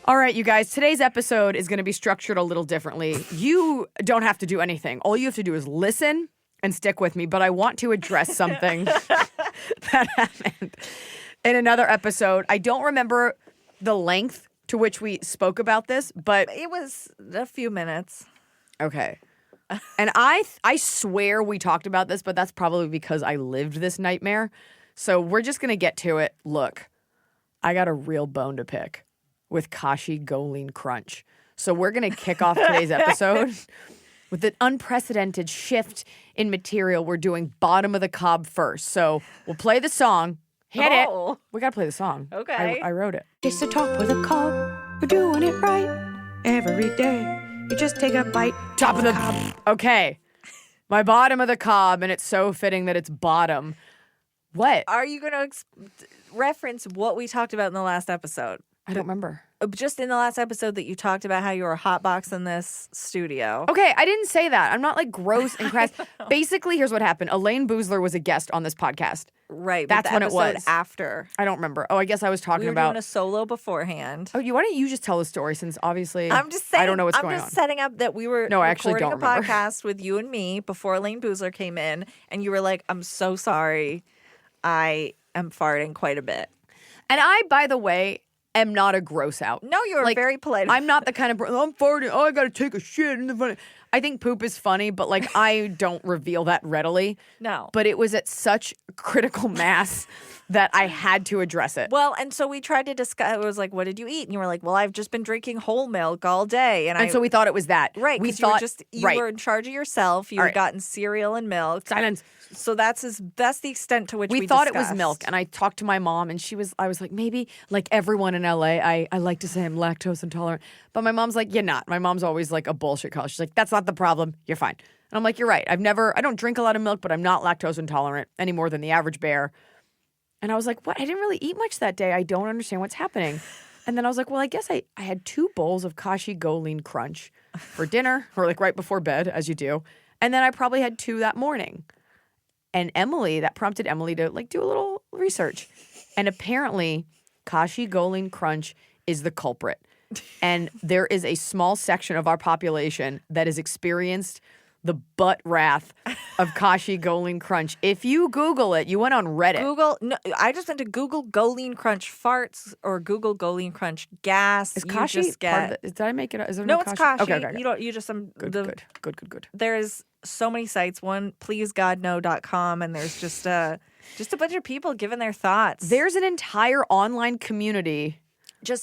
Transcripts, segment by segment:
All right, you guys, today's episode is going to be structured a little differently. You don't have to do anything. All you have to do is listen and stick with me, but I want to address something that happened in another episode. I don't remember the length to which we spoke about this, but It was a few minutes. okay. And I swear we talked about this, but that's probably because I lived this nightmare. So we're just going to get to it. Look, I got a real bone to pick with Kashi Go Lean Crunch. So we're going to kick off today's episode with an unprecedented shift in material. We're doing bottom of the cob first. So we'll play the song. Hit it. We got to play the song. Okay. I wrote it. It's the top of the cob. We're doing it right every day. You just take a bite. Top of the cob. Okay. My bottom of the cob, and it's so fitting that it's bottom. What? Are you going to reference what we talked about in the last episode? I don't remember. Just in the last episode that you talked about how you were hotboxing this studio. Okay, I didn't say that. I'm not like gross and crass. Basically, here's what happened. Elaine Boozler was a guest on this podcast. Right. That's when it was. After. I don't remember. Oh, I guess I was talking We were about. doing a solo beforehand. Oh, why don't you just tell the story since obviously I'm just saying. I don't know what's going I'm on. just setting up that we were No, I actually recording don't a remember. podcast with you and me before Elaine Boozler came in, and you were like, "I'm so sorry, I am farting quite a bit." And I, by the way, am not a gross out. No, you were Like, very polite. I'm not the kind of I'm farting. Oh, I gotta take a shit. I think poop is funny, but like I don't reveal that readily. No. But it was at such critical mass that I had to address it. Well, and so we tried to discuss. It was like, "What did you eat?" And you were like, "Well, I've just been drinking whole milk all day." And so we thought it was that. right, We 'cause thought you were in charge of yourself. You All had right. gotten cereal and milk. Silence. So that's the extent to which We we thought it was discussed. milk, and I talked to my mom, and I was like, maybe like everyone in LA, I like to say I'm lactose intolerant, but my mom's like, you're not. My mom's always like a bullshit call. She's like, that's not the problem. You're fine. And I'm like, you're right. I don't drink a lot of milk, but I'm not lactose intolerant any more than the average bear. And I was like, what? I didn't really eat much that day. I don't understand what's happening. And then I was like, well, I guess I had 2 bowls of Kashi Go Lean Crunch for dinner, or like right before bed, as you do. And then I probably had 2 that morning. And that prompted Emily to like do a little research. And apparently, Kashi Go Lean Crunch is the culprit. And there is a small section of our population that has experienced the butt wrath of Kashi Go Lean Crunch. If you Google it, you went on Reddit. Google. No, I just went to Google Go Lean Crunch farts or Google Go Lean Crunch gas. Is You Kashi just get, part of the, did I make it? Is there No, it's Kashi. Okay. You don't. You just Good. There's so many sites. One, pleasegodno.com, and there's just a bunch of people giving their thoughts. There's an entire online community.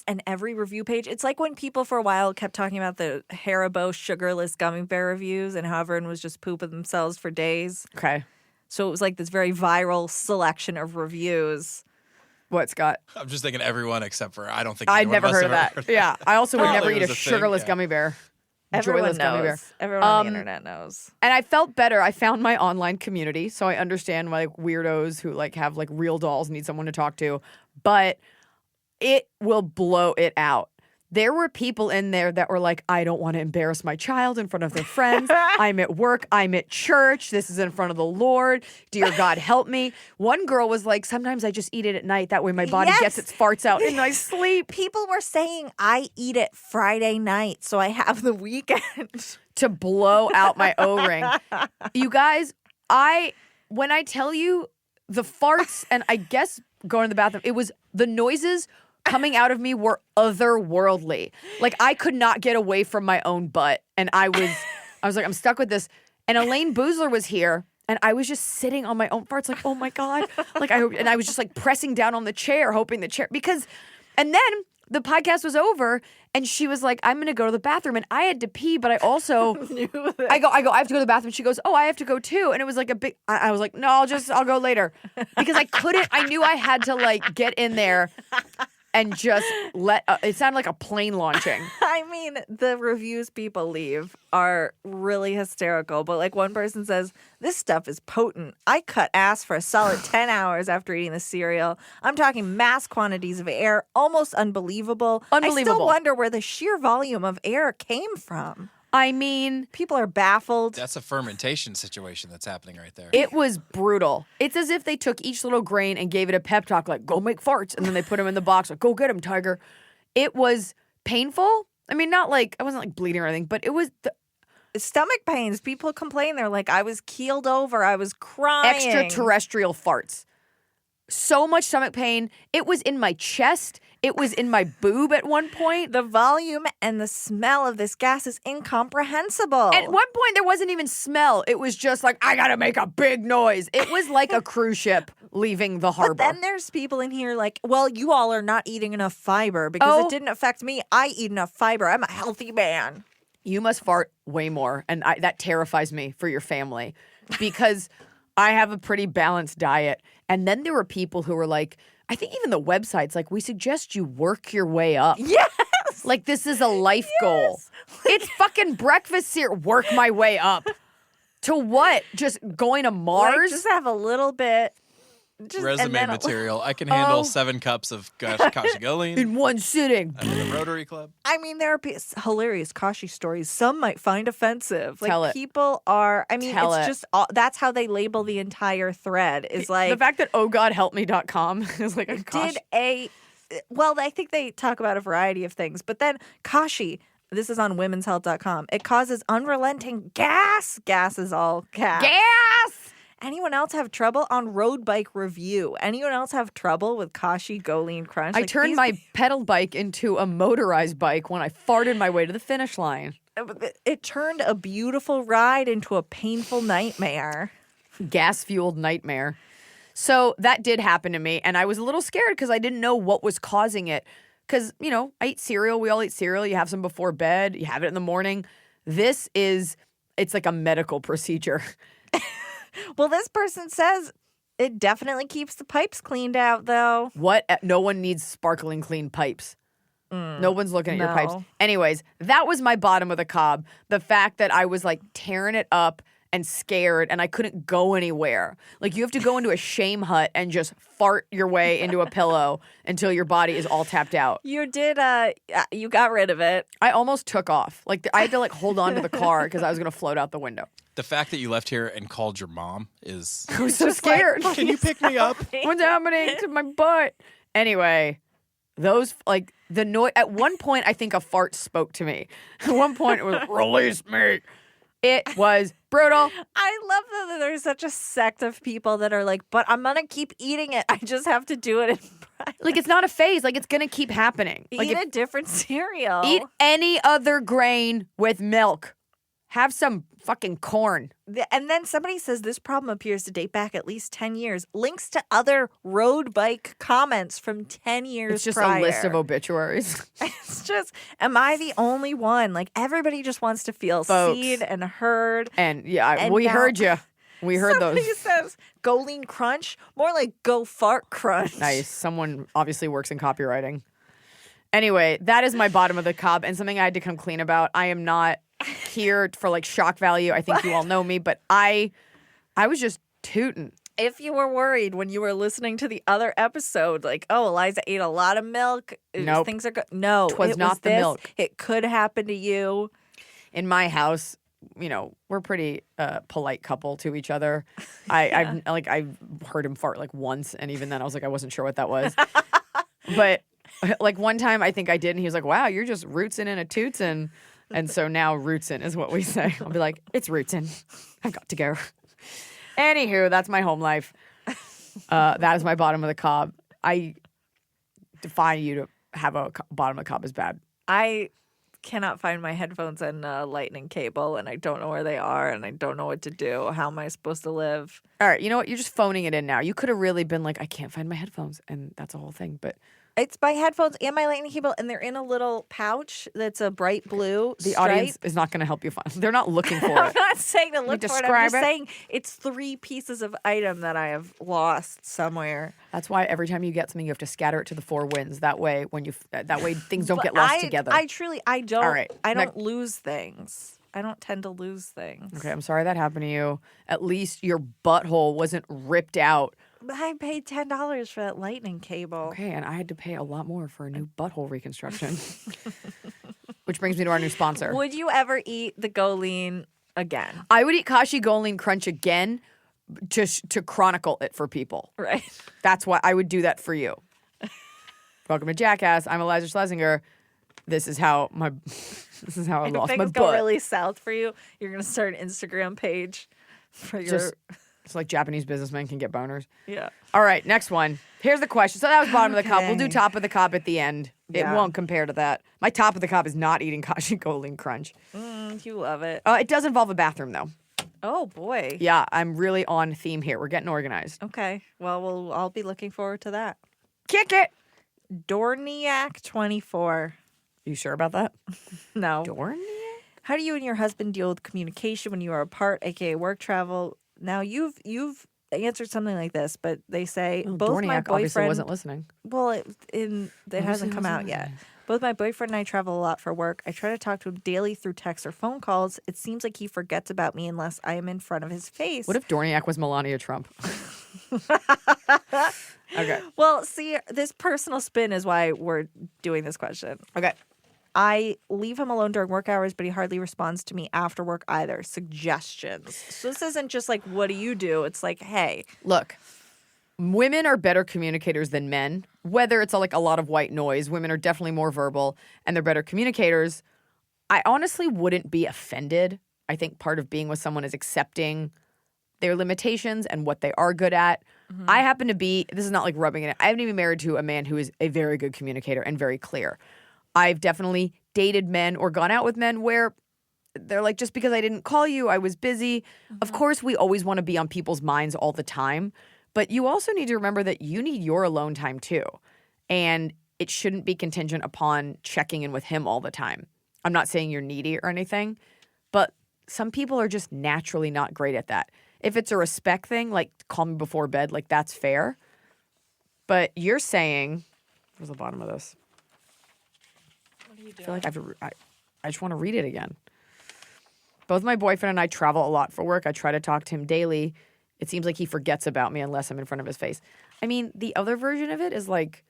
And every review page. It's like when people for a while kept talking about the Haribo sugarless gummy bear reviews, and how everyone was just pooping themselves for days. Okay. So it was like this very viral selection of reviews. What, Scott? I'm just thinking everyone except for I don't think I'd anyone never must heard of have that. Yeah. I also would never Apparently eat it a was a thing, sugarless yeah. gummy bear. Everyone Joyless gummy bear. knows. Everyone on the internet knows. And I felt better. I found my online community, so I understand why like weirdos who like have like real dolls need someone to talk to. But it will blow it out. There were people in there that were like, I don't want to embarrass my child in front of their friends. I'm at work. I'm at church. This is in front of the Lord. Dear God, help me. One girl was like, sometimes I just eat it at night. That way my body gets its farts out in my sleep. People were saying I eat it Friday night, so I have the weekend to blow out my O-ring. You guys, when I tell you the farts and I guess going to the bathroom, it was the noises coming out of me were otherworldly. Like I could not get away from my own butt. And I was like, I'm stuck with this. And Elaine Boozler was here. And I was just sitting on my own farts like, oh my God. And I was just like pressing down on the chair, hoping the chair, and then the podcast was over and she was like, I'm going to go to the bathroom. And I had to pee, but I also, I go, I have to go to the bathroom. She goes, oh, I have to go too. And it was like I was like, no, I'll go later. Because I knew I had to like get in there and just it sounded like a plane launching. I mean, the reviews people leave are really hysterical. But like one person says, this stuff is potent. I cut ass for a solid 10 hours after eating the cereal. I'm talking mass quantities of air, almost unbelievable. I still wonder where the sheer volume of air came from. I mean, people are baffled. That's a fermentation situation that's happening right there. It was brutal. It's as if they took each little grain and gave it a pep talk, like, go make farts. And then they put them in the box, like, go get them, tiger. It was painful. I mean, not like I wasn't like bleeding or anything, but it was Stomach pains. People complain. They're like, I was keeled over. I was crying. extraterrestrial farts. So much stomach pain. It was in my chest. It was in my boob at one point. The volume and the smell of this gas is incomprehensible. At one point, there wasn't even smell. It was just like, I gotta make a big noise. It was like a cruise ship leaving the harbor. But then there's people in here like, well, you all are not eating enough fiber because it didn't affect me. I eat enough fiber. I'm a healthy man. You must fart way more, and that terrifies me for your family because I have a pretty balanced diet. And then there were people who were like, I think even the websites, like, we suggest you work your way up. Yes! Like, this is a life goal. It's fucking breakfast here. Work my way up. To what? Just going to Mars? Like, just have a little bit. Resume material. I can handle 7 cups of Kashi Go Lean in one sitting. I'm in the Rotary Club. I mean, there are hilarious Kashi stories. Some might find offensive. Like, Tell it. people are, I mean, Tell it's it. just, that's how they label the entire thread is like. The fact that ohgodhelpme.com is like a Kashi. Well, I think they talk about a variety of things, but then Kashi, this is on womenshealth.com, it causes unrelenting gas. Gas is all gas. Gas! Anyone else have trouble on Road Bike Review? Anyone else have trouble with Kashi Go Lean Crunch? I turned my pedal bike into a motorized bike when I farted my way to the finish line. It turned a beautiful ride into a painful nightmare. Gas-fueled nightmare. So that did happen to me, and I was a little scared because I didn't know what was causing it. Because, you know, I eat cereal. We all eat cereal. You have some before bed. You have it in the morning. It's like a medical procedure. Well, this person says it definitely keeps the pipes cleaned out, though. What? No one needs sparkling clean pipes. No one's looking at your pipes. no. Anyways, that was my bottom of the cob. The fact that I was like tearing it up and scared and I couldn't go anywhere. Like, you have to go into a shame hut and just fart your way into a pillow until your body is all tapped out. You did, you got rid of it. I almost took off. Like, I had to like hold on to the car because I was going to float out the window. The fact that you left here and called your mom is... I was so scared. Can you pick me up? What's happening to my butt? Anyway, those, like, the noise. At one point, I think a fart spoke to me. At one point, it was, release me. It was brutal. I love that there's such a sect of people that are like, but I'm going to keep eating it. I just have to do it in private. Like, it's not a phase. Like, it's going to keep happening. Like, Eat a different cereal. eat any other grain with milk. Have some fucking corn. And then somebody says this problem appears to date back at least 10 years. Links to other road bike comments from 10 years It's just prior. a list of obituaries. It's just, am I the only one? Like, everybody just wants to feel Folks. seen and heard. And yeah, And we now- heard you. We heard Somebody those. says, go lean crunch. More like go fart crunch. Nice. Someone obviously works in copywriting. Anyway, that is my bottom of the cob and something I had to come clean about. I am not here for like shock value. I think you all know me, but I was just tooting. If you were worried when you were listening to the other episode, like, oh, Iliza ate a lot of milk. Nope. Things are good. No, 'Twas it not was the this. milk. It could happen to you. In my house, you know, we're pretty polite couple to each other. I've heard him fart like once, and even then I was like, I wasn't sure what that was. But like one time I think I did, and he was like, wow, you're just Rootsin and Tootsin. And so now Rootsin is what we say. I'll be like, it's Rootsin. I've got to go. Anywho, that's my home life. That is my bottom of the cob. I defy you to have a bottom of the cob is bad. I cannot find my headphones and lightning cable, and I don't know where they are, and I don't know what to do. How am I supposed to live? All right, you know what? You're just phoning it in now. You could have really been like, I can't find my headphones, and that's a whole thing. But It's my headphones and my lightning cable, and they're in a little pouch that's a bright blue the stripe. audience is not going to help you find. They're not looking for I'm it. not saying to look for it. I'm describe just it? saying it's 3 pieces of item that I have lost somewhere. That's why every time you get something, you have to scatter it to the 4 winds. That way, things don't get lost together. I truly, I don't. All right. I don't lose things. I don't tend to lose things. Okay, I'm sorry that happened to you. At least your butthole wasn't ripped out. But I paid $10 for that lightning cable. Okay, and I had to pay a lot more for a new butthole reconstruction. Which brings me to our new sponsor. Would you ever eat the Go Lean again? I would eat Kashi Go Lean Crunch again to chronicle it for people. Right. That's why I would do that for you. Welcome to Jackass. I'm Iliza Schlesinger. this is how I If lost my things go butt. really south for you, you're gonna start an Instagram page for your. Just it's like Japanese businessmen can get boners. Yeah. All right, next one. Here's the question. So that was bottom of the cup. We'll do Okay. top of the cup at the end. It Yeah. won't compare to that. My top of the cup is not eating Kashi Go Lean Crunch. You love it. It does involve a bathroom though. Oh boy. Yeah, I'm really on theme here. We're getting organized. Okay. Well, I'll be looking forward to that. Kick it. Dorniak 24. You sure about that? No. Dorniak? How do you and your husband deal with communication when you are apart, aka work travel? Now you've answered something like this, but they say Well, both my Dorniak obviously boyfriend wasn't listening. Well, it hasn't come out yet. Both my boyfriend and I travel a lot for work. I try to talk to him daily through text or phone calls. It seems like he forgets about me unless I am in front of his face. What if Dorniak was Melania Trump? Okay. Well, see, this personal spin is why we're doing this question. Okay. I leave him alone during work hours, but he hardly responds to me after work either. Suggestions. So this isn't just like, what do you do? It's like, hey. Look, women are better communicators than men. Whether it's like a lot of white noise, women are definitely more verbal and they're better communicators. I honestly wouldn't be offended. I think part of being with someone is accepting their limitations and what they are good at. I happen to be, this is not like rubbing it. I haven't even married to a man who is a very good communicator and very clear. I've definitely dated men or gone out with men where they're like, just because I didn't call you, I was busy. Of course, we always want to be on people's minds all the time. But you also need to remember that you need your alone time too. And it shouldn't be contingent upon checking in with him all the time. I'm not saying you're needy or anything, but some people are just naturally not great at that. If it's a respect thing, like call me before bed, like that's fair. But you're saying, where's the bottom of this? What are you I feel like I just want to read it again. Both my boyfriend and I travel a lot for work. I try to talk to him daily. It seems like he forgets about me unless I'm in front of his face. I mean, the other version of it is like,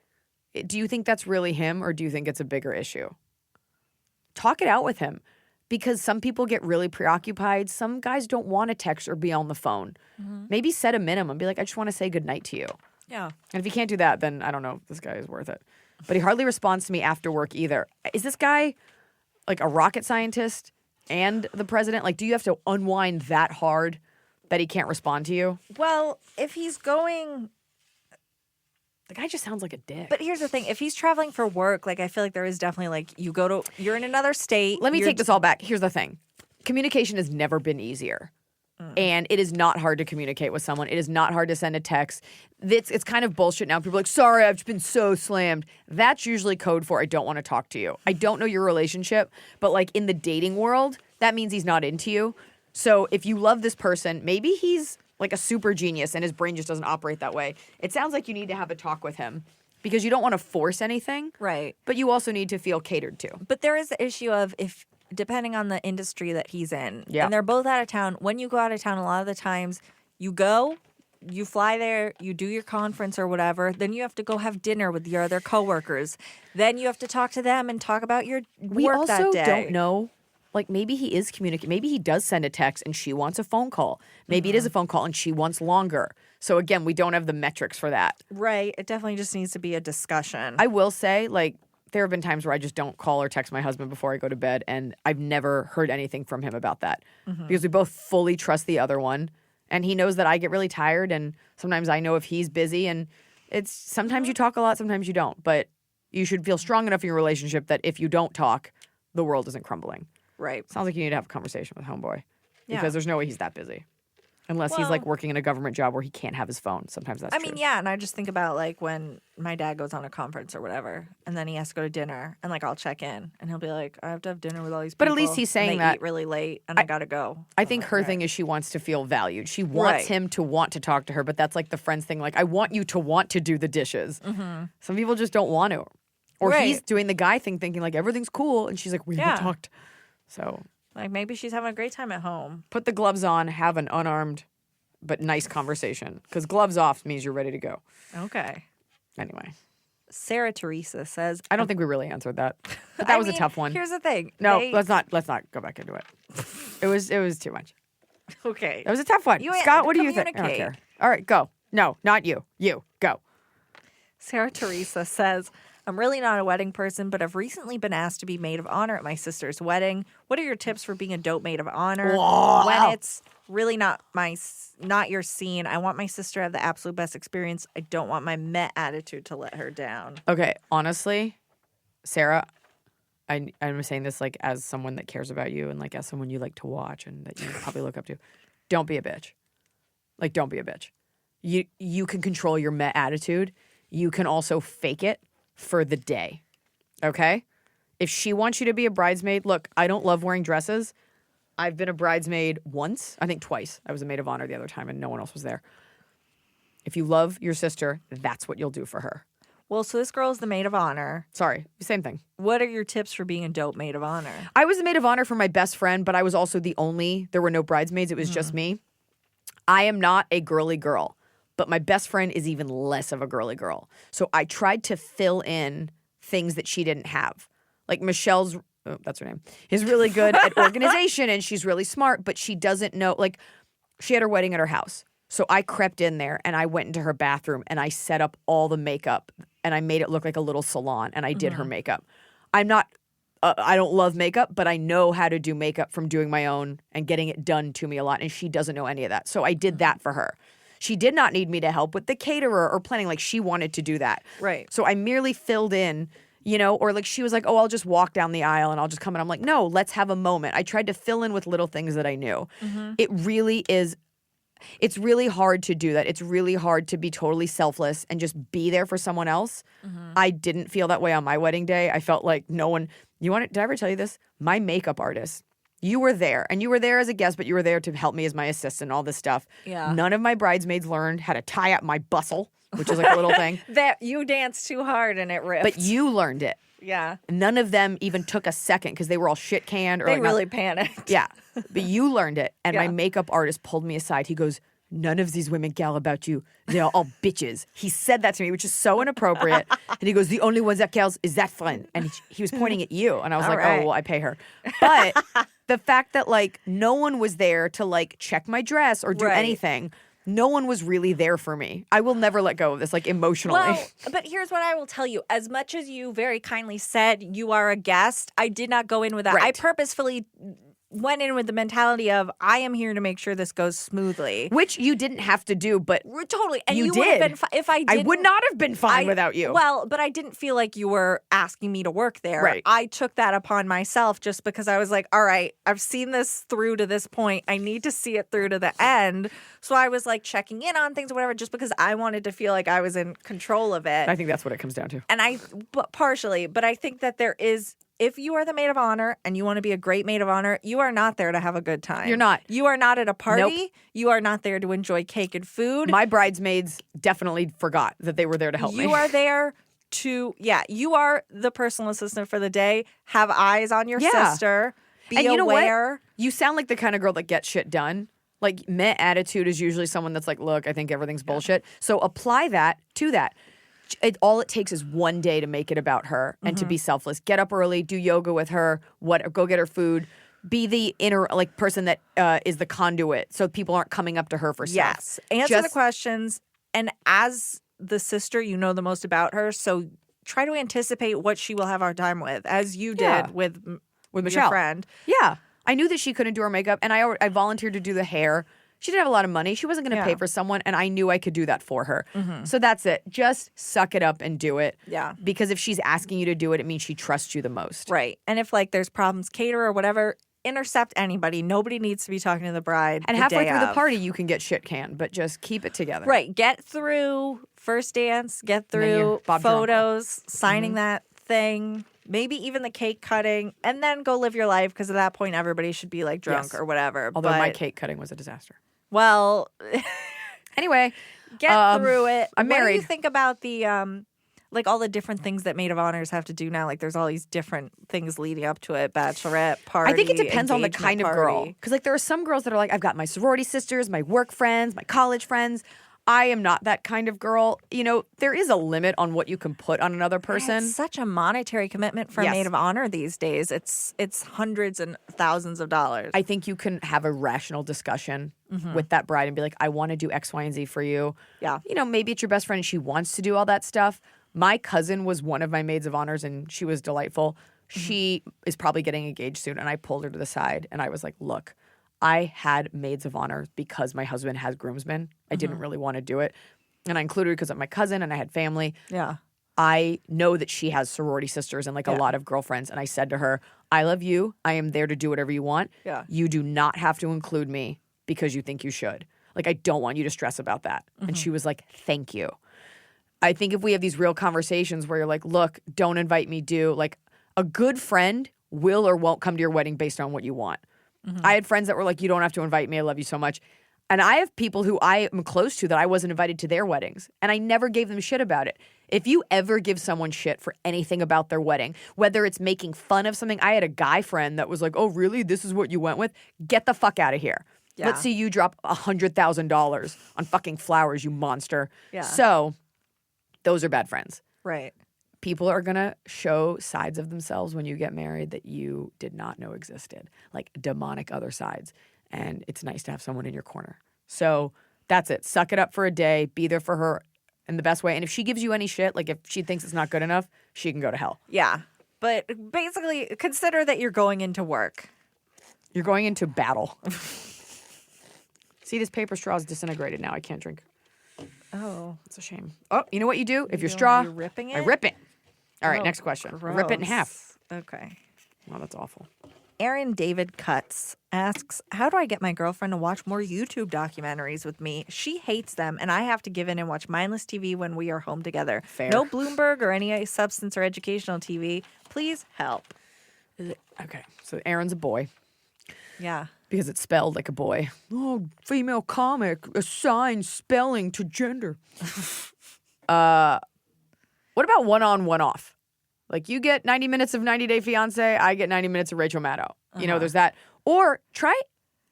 do you think that's really him or do you think it's a bigger issue? Talk it out with him because some people get really preoccupied. Some guys don't want to text or be on the phone. Maybe set a minimum. Be like, I just want to say goodnight to you. Yeah. And if you can't do that, then I don't know if this guy is worth it. But he hardly responds to me after work either. Is this guy like a rocket scientist and the president? Like, do you have to unwind that hard that he can't respond to you? Well, if he's going. The guy just sounds like a dick. But here's the thing. If he's traveling for work, like I feel like there is definitely like you're in another state. Let me take this all back. Here's the thing. Communication has never been easier. And it is not hard to communicate with someone. It is not hard to send a text. It's kind of bullshit now. People are like, sorry, I've just been so slammed. That's usually code for I don't want to talk to you. I don't know your relationship, but like in the dating world, that means he's not into you. So if you love this person, maybe he's like a super genius and his brain just doesn't operate that way. It sounds like you need to have a talk with him because you don't want to force anything. Right. But you also need to feel catered to. But there is the issue of if depending on the industry that he's in. Yeah. And they're both out of town. When you go out of town, a lot of the times you go, you fly there, you do your conference or whatever. Then you have to go have dinner with your other coworkers. Then you have to talk to them and talk about your We work also that day. don't know. Like maybe he is communicating. Maybe he does send a text and she wants a phone call. Maybe it is a phone call and she wants longer. So again, we don't have the metrics for that. Right. It definitely just needs to be a discussion. I will say, like, there have been times where I just don't call or text my husband before I go to bed, and I've never heard anything from him about that because we both fully trust the other one, and he knows that I get really tired, and sometimes I know if he's busy, and it's sometimes you talk a lot, sometimes you don't, but you should feel strong enough in your relationship that if you don't talk, the world isn't crumbling. Right. Sounds like you need to have a conversation with homeboy because Yeah. there's no way he's that busy. Unless he's like working in a government job where he can't have his phone. Sometimes that's I true. mean, yeah, and I just think about like when my dad goes on a conference or whatever, and then he has to go to dinner, and like I'll check in, and he'll be like, "I have to have dinner with all these people." But at least he's and saying they that- eat really late, and I gotta go. I think her thing is she wants to feel valued. She wants Right. him to want to talk to her, but that's like the friends thing. Like, I want you to want to do the dishes. Some people just don't want to. Or Right. he's doing the guy thing, thinking like everything's cool, and she's like, we haven't Yeah. talked. So Like maybe she's having a great time at home. put the gloves on, have an unarmed but nice conversation. Because gloves off means you're ready to go. Okay. Anyway, Sarah Teresa says, I don't think we really answered that. But that was a tough one. Here's the thing. No, They- let's not go back into it. It was too much. Okay. It was a tough one. You Scott, what do you think? I don't communicate. care. All right, go. No, not you. You, go. Sarah Teresa says, I'm really not a wedding person, but I've recently been asked to be maid of honor at my sister's wedding. What are your tips for being a dope maid of honor when it's really not your scene? I want my sister to have the absolute best experience. I don't want my meh attitude to let her down. Okay, honestly, Sarah, I'm saying this like as someone that cares about you and like as someone you like to watch and that you probably look up to. Don't be a bitch. Like, don't be a bitch. You can control your meh attitude. You can also fake it for the day. Okay? If she wants you to be a bridesmaid, look, I don't love wearing dresses. I've been a bridesmaid once, I think twice. I was a maid of honor the other time and no one else was there. If you love your sister, that's what you'll do for her. Well, so this girl is the maid of honor. Sorry, same thing. What are your tips for being a dope maid of honor? I was the maid of honor for my best friend, but I was also there were no bridesmaids. It was just me. I am not a girly girl, but my best friend is even less of a girly girl. So I tried to fill in things that she didn't have. Like Michelle's, that's her name, is really good at organization and she's really smart, but she doesn't know, like she had her wedding at her house. So I crept in there and I went into her bathroom and I set up all the makeup and I made it look like a little salon and I did her makeup. I don't love makeup, but I know how to do makeup from doing my own and getting it done to me a lot. And she doesn't know any of that. So I did that for her. She did not need me to help with the caterer or planning. Like she wanted to do that. Right. So I merely filled in, or like she was like, oh, I'll just walk down the aisle and I'll just come in. I'm like, no, let's have a moment. I tried to fill in with little things that I knew. It really is. It's really hard to do that. It's really hard to be totally selfless and just be there for someone else. I didn't feel that way on my wedding day. I felt like no one, did I ever tell you this? My makeup artist, you were there and you were there as a guest, but you were there to help me as my assistant, all this stuff. Yeah. None of my bridesmaids learned how to tie up my bustle, which is like a little thing. That you danced too hard and it ripped. But you learned it. Yeah. None of them even took a second because they were all shit canned. They really panicked. Yeah. But you learned it. And my Yeah. makeup artist pulled me aside. He goes, none of these women gal about you. They're all bitches. He said that to me, which is so inappropriate. And he goes, the only ones that gals is that friend. And he was pointing at you. And I was All like, right. oh, well, I pay her. But the fact that like no one was there to like check my dress or do Right. anything, no one was really there for me. I will never let go of this, like emotionally. Well, but here's what I will tell you. As much as you very kindly said you are a guest, I did not go in with that. I Right. purposefully went in with the mentality of I am here to make sure this goes smoothly. Which you didn't have to do, but Totally. And You you would have did. been if I I didn't, would not have been fine without you. Well, but I didn't feel like you were asking me to work there. Right. I took that upon myself just because I was like, all right, I've seen this through to this point. I need to see it through to the end. So I was like checking in on things or whatever just because I wanted to feel like I was in control of it. I think that's what it comes down to. And partially, but I think that there is, if you are the maid of honor and you want to be a great maid of honor, you are not there to have a good time. You're not. You are not at a party. Nope. You are not there to enjoy cake and food. My bridesmaids definitely forgot that they were there to help me. You are there to, you are the personal assistant for the day. Have eyes on your Yeah. sister. Be and you know aware. what? You sound like the kind of girl that gets shit done. Like, meh attitude is usually someone that's like, look, I think everything's bullshit. So apply that to that. All it takes is one day to make it about her and to be selfless. Get up early, do yoga with her, go get her food. Be the inner person that is the conduit, so people aren't coming up to her for stuff. Yes. Answer the questions. And as the sister, you know the most about her. So try to anticipate what she will have our time with, as you Yeah. did with Michelle. your friend. Yeah. I knew that she couldn't do her makeup, and I volunteered to do the hair. She didn't have a lot of money. She wasn't going to pay for someone, and I knew I could do that for her. So that's it. Just suck it up and do it. Yeah. Because if she's asking you to do it, it means she trusts you the most. Right. And if there's problems, cater or whatever, intercept anybody. Nobody needs to be talking to the bride. And the halfway day through the of. party, you can get shit canned, but just keep it together. Right. Get through first dance, get then you're through Bob your uncle. photos, signing that thing, maybe even the cake cutting, and then go live your life because at that point, everybody should be drunk Yes. or whatever. Although but, my cake cutting was a disaster. Well, Anyway, get through it. I'm What do you married. think about the all the different things that maid of honors have to do now? There's all these different things leading up to it. Bachelorette party. I think it depends on the engagement kind of girl. party. Because there are some girls that are like, I've got my sorority sisters, my work friends, my college friends. I am not that kind of girl. There is a limit on what you can put on another person. It's such a monetary commitment for a Yes. maid of honor these days. It's hundreds and thousands of dollars. I think you can have a rational discussion with that bride and be like, I want to do X, Y, and Z for you. Yeah. Maybe it's your best friend and she wants to do all that stuff, My cousin was one of my maids of honors, and she was delightful. She is probably getting engaged soon, and I pulled her to the side, and I was like, look, I had maids of honor because my husband has groomsmen. I didn't really want to do it. And I included her because of my cousin, and I had family. Yeah. I know that she has sorority sisters and like a lot of girlfriends. And I said to her, I love you. I am there to do whatever you want. Yeah. You do not have to include me because you think you should. Like, I don't want you to stress about that. And she was like, thank you. I think if we have these real conversations where you're like, look, don't invite me, do. Like, a good friend will or won't come to your wedding based on what you want. I had friends that were like, you don't have to invite me. I love you so much. And I have people who I am close to that I wasn't invited to their weddings. And I never gave them shit about it. If you ever give someone shit for anything about their wedding, whether it's making fun of something, I had a guy friend that was like, oh, really? This is what you went with? Get the fuck out of here. Yeah. Let's see you drop $100,000 on fucking flowers, you monster. Yeah. So those are bad friends. Right. People are going to show sides of themselves when you get married that you did not know existed, like demonic other sides. And it's nice to have someone in your corner. So that's it. Suck it up for a day. Be there for her in the best way. And if she gives you any shit, like if she thinks it's not good enough, she can go to hell. Yeah. But basically, consider that you're going into work. You're going into battle. See, this paper straw is disintegrated now. I can't drink. Oh. It's a shame. Oh, you know what you do? If your doing- straw, you're ripping it? I rip it. All right, Oh, next question. Rip it in half. Okay. Well, that's awful. Aaron David Cuts asks, how do I get my girlfriend to watch more YouTube documentaries with me? She hates them, and I have to give in and watch mindless TV when we are home together. Fair. No Bloomberg or any substance or educational TV. Please help. Okay, so Aaron's a boy Yeah. because it's spelled like a boy. Oh, female comic assigns spelling to gender. What about one on, one off? Like you get 90 minutes of 90 Day Fiancé, I get 90 minutes of Rachel Maddow. You know, there's that. Or try,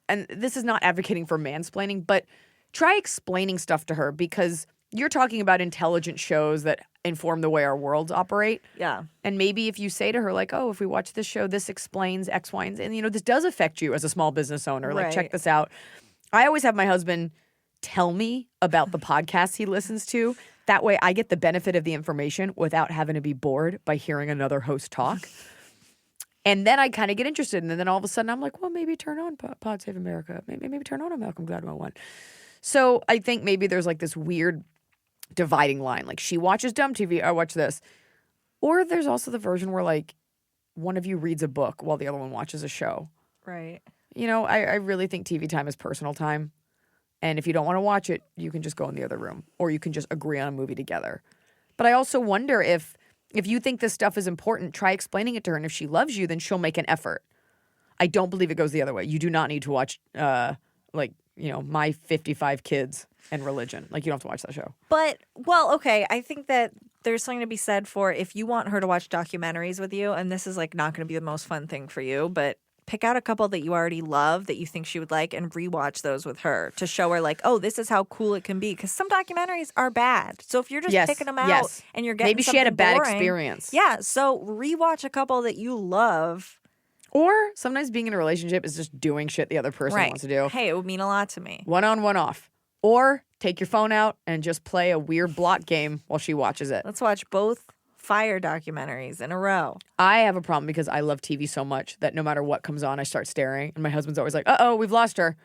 and this is not advocating for mansplaining, but try explaining stuff to her because you're talking about intelligent shows that inform the way our worlds operate. Yeah. And maybe if you say to her, like, oh, if we watch this show, this explains X, Y, and Z. And, you know, this does affect you as a small business owner. Like, check Right. this out. I always have my husband tell me about the podcasts he listens to. That way I get the benefit of the information without having to be bored by hearing another host talk. And then I kind of get interested. And then all of a sudden I'm like, well, maybe turn on Pod Save America. Maybe turn on a Malcolm Gladwell one. So I think maybe there's like this weird dividing line. Like she watches dumb TV, I watch this. Or there's also the version where like one of you reads a book while the other one watches a show. Right. You know, I really think TV time is personal time. And if you don't want to watch it, you can just go in the other room. Or you can just agree on a movie together. But I also wonder if you think this stuff is important, try explaining it to her. And if she loves you, then she'll make an effort. I don't believe it goes the other way. You do not need to watch, My 55 Kids and Religion. Like, you don't have to watch that show. But, well, okay, I think that there's something to be said for if you want her to watch documentaries with you, and this is like not going to be the most fun thing for you, but pick out a couple that you already love that you think she would like and rewatch those with her to show her like, oh, this is how cool it can be. Because some documentaries are bad. So if you're just picking them out and you're getting maybe she had a something bad boring, experience. Yeah, so rewatch a couple that you love. Or sometimes being in a relationship is just doing shit the other person wants to do. Hey, it would mean a lot to me. One on, one off. Or take your phone out and just play a weird block game while she watches it. Let's watch both fire documentaries in a row. I have a problem because I love TV so much that no matter what comes on, I start staring. And my husband's always like, uh-oh, we've lost her.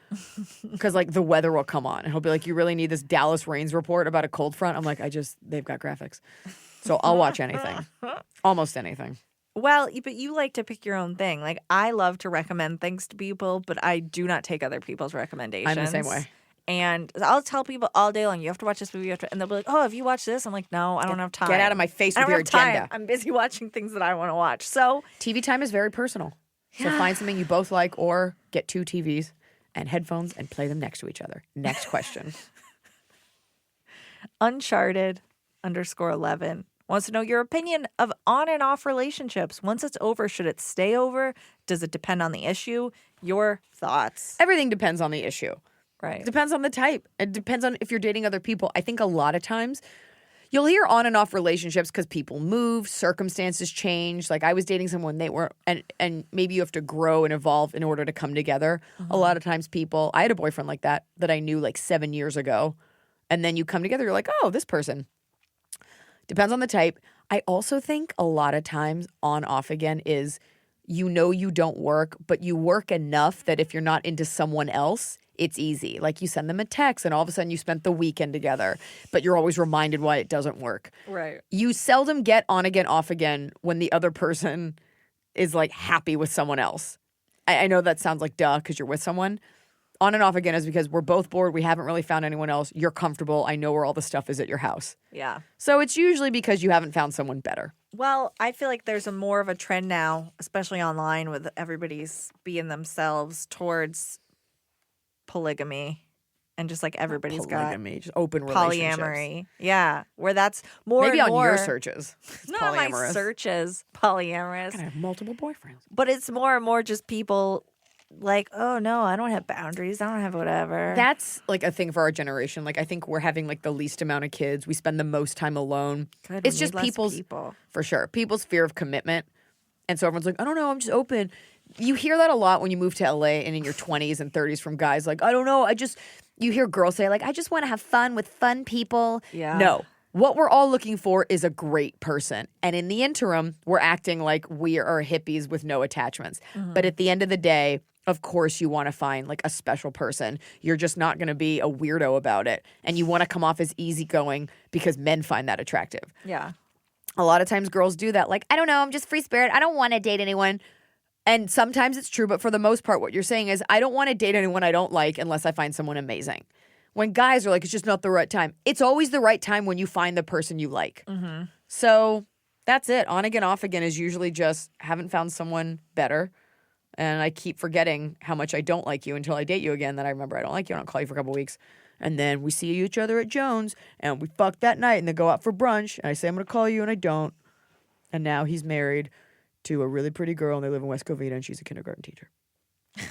Because, like, the weather will come on. And he'll be like, you really need this Dallas rains report about a cold front? I'm like, they've got graphics. So I'll watch anything. Almost anything. Well, but you like to pick your own thing. Like, I love to recommend things to people, but I do not take other people's recommendations. I'm the same way. And I'll tell people all day long, you have to watch this movie, and they'll be like, oh, have you watched this? I'm like, no, I don't have time. Get out of my face I with don't your have time. agenda. I'm busy watching things that I want to watch. So TV time is very personal. So find something you both like or get 2 TVs and headphones and play them next to each other. Next question. Uncharted_11 wants to know your opinion of on and off relationships. Once it's over, should it stay over? Does it depend on the issue? Your thoughts. Everything depends on the issue. Right. It depends on the type. It depends on if you're dating other people. I think a lot of times you'll hear on and off relationships because people move, circumstances change. Like I was dating someone they were, and maybe you have to grow and evolve in order to come together. A lot of times I had a boyfriend like that I knew like 7 years ago. And then you come together, you're like, oh, this person Depends on the type. I also think a lot of times on off again is you don't work, but you work enough that if you're not into someone else, it's easy. Like you send them a text and all of a sudden you spent the weekend together, but you're always reminded why it doesn't work. Right. You seldom get on again, off again when the other person is like happy with someone else. I know that sounds like duh because you're with someone. On and off again is because we're both bored. We haven't really found anyone else. You're comfortable. I know where all the stuff is at your house. Yeah. So it's usually because you haven't found someone better. Well, I feel like there's more of a trend now, especially online with everybody's being themselves towards polygamy and just like everybody's polygamy, just open relationships. Polyamory. Yeah. Where that's more Maybe and on more. your searches. It's Not my polyamorous. searches, polyamorous. I have multiple boyfriends. But it's more and more just people like, oh no, I don't have boundaries. I don't have whatever. That's like a thing for our generation. Like I think we're having like the least amount of kids. We spend the most time alone. Good, It's we just need less people's people. for sure. People's fear of commitment. And so everyone's like, I don't know, I'm just open. You hear that a lot when you move to LA and in your 20s and 30s from guys like, I don't know, you hear girls say like, I just want to have fun with fun people. Yeah. No. What we're all looking for is a great person. And in the interim, we're acting like we are hippies with no attachments. But at the end of the day, of course you want to find like a special person. You're just not going to be a weirdo about it. And you want to come off as easygoing because men find that attractive. Yeah. A lot of times girls do that. Like, I don't know, I'm just free spirit. I don't want to date anyone. And sometimes it's true, but for the most part, what you're saying is, I don't want to date anyone I don't like unless I find someone amazing. When guys are like, it's just not the right time. It's always the right time when you find the person you like. Mm-hmm. So that's it. On again, off again is usually just haven't found someone better. And I keep forgetting how much I don't like you until I date you again. Then I remember I don't like you and I'll call you for a couple weeks. And then we see each other at Jones and we fuck that night and then go out for brunch. And I say, I'm going to call you and I don't. And now he's married to a really pretty girl and they live in West Covina and she's a kindergarten teacher.